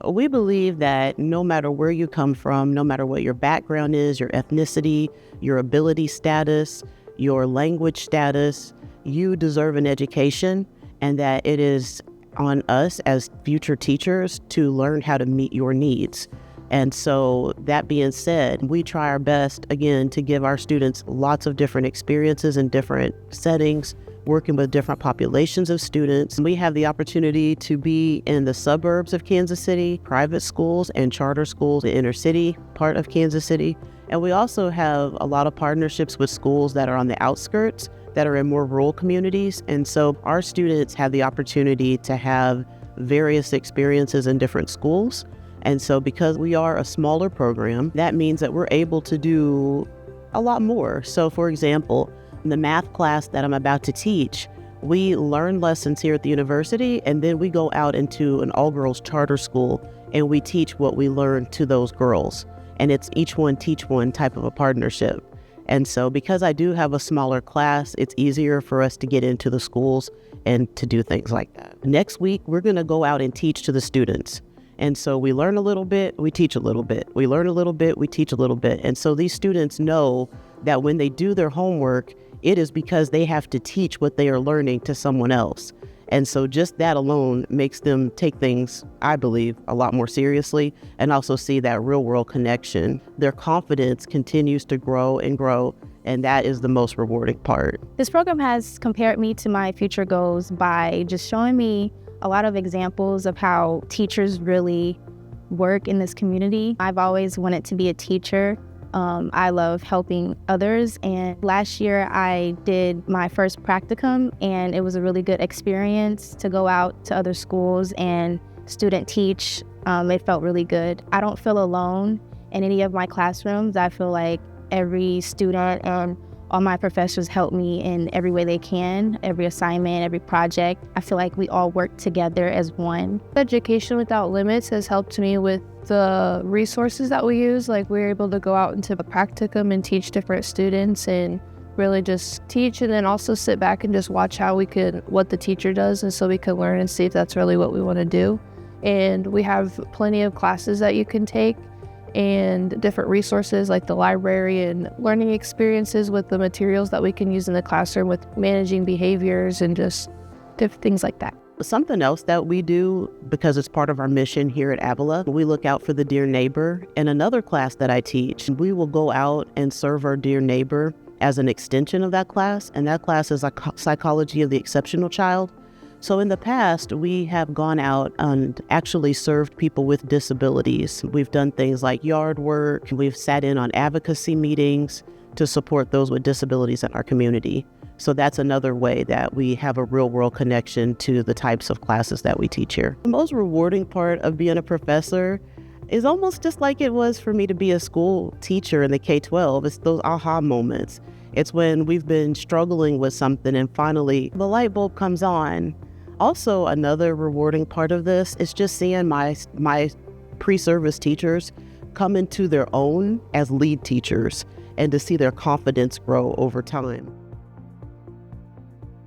We believe that no matter where you come from, no matter what your background is, your ethnicity, your ability status, your language status, you deserve an education, and that it is on us as future teachers to learn how to meet your needs. And so that being said, we try our best, again, to give our students lots of different experiences in different settings, working with different populations of students. We have the opportunity to be in the suburbs of Kansas City, private schools and charter schools, the inner city part of Kansas City. And we also have a lot of partnerships with schools that are on the outskirts, that are in more rural communities. And so our students have the opportunity to have various experiences in different schools. And so because we are a smaller program, that means that we're able to do a lot more. So for example, in the math class that I'm about to teach, we learn lessons here at the university, and then we go out into an all-girls charter school and we teach what we learn to those girls. And it's each one teach one type of a partnership. And so because I do have a smaller class, it's easier for us to get into the schools and to do things like that. Next week, we're going to go out and teach to the students. And so we learn a little bit, we teach a little bit. We learn a little bit, we teach a little bit. And so these students know that when they do their homework, it is because they have to teach what they are learning to someone else. And so just that alone makes them take things, I believe, a lot more seriously, and also see that real world connection. Their confidence continues to grow and grow, and that is the most rewarding part. This program has compared me to my future goals by just showing me a lot of examples of how teachers really work in this community. I've always wanted to be a teacher. I love helping others, and last year I did my first practicum, and it was a really good experience to go out to other schools and student teach. It felt really good. I don't feel alone in any of my classrooms. I feel like every student and all my professors help me in every way they can, every assignment, every project. I feel like we all work together as one. Education Without Limits has helped me with the resources that we use. Like, we're able to go out into the practicum and teach different students and really just teach, and then also sit back and just watch what the teacher does, and so we can learn and see if that's really what we want to do. And we have plenty of classes that you can take and different resources like the library and learning experiences with the materials that we can use in the classroom with managing behaviors and just different things like that. Something else that we do, because it's part of our mission here at Avila, we look out for the dear neighbor. In another class that I teach, we will go out and serve our dear neighbor as an extension of that class, and that class is psychology of the exceptional child. So in the past, we have gone out and actually served people with disabilities. We've done things like yard work. We've sat in on advocacy meetings to support those with disabilities in our community. So that's another way that we have a real world connection to the types of classes that we teach here. The most rewarding part of being a professor is almost just like it was for me to be a school teacher in the K-12. It's those aha moments. It's when we've been struggling with something and finally the light bulb comes on. Also, another rewarding part of this is just seeing my pre-service teachers come into their own as lead teachers and to see their confidence grow over time.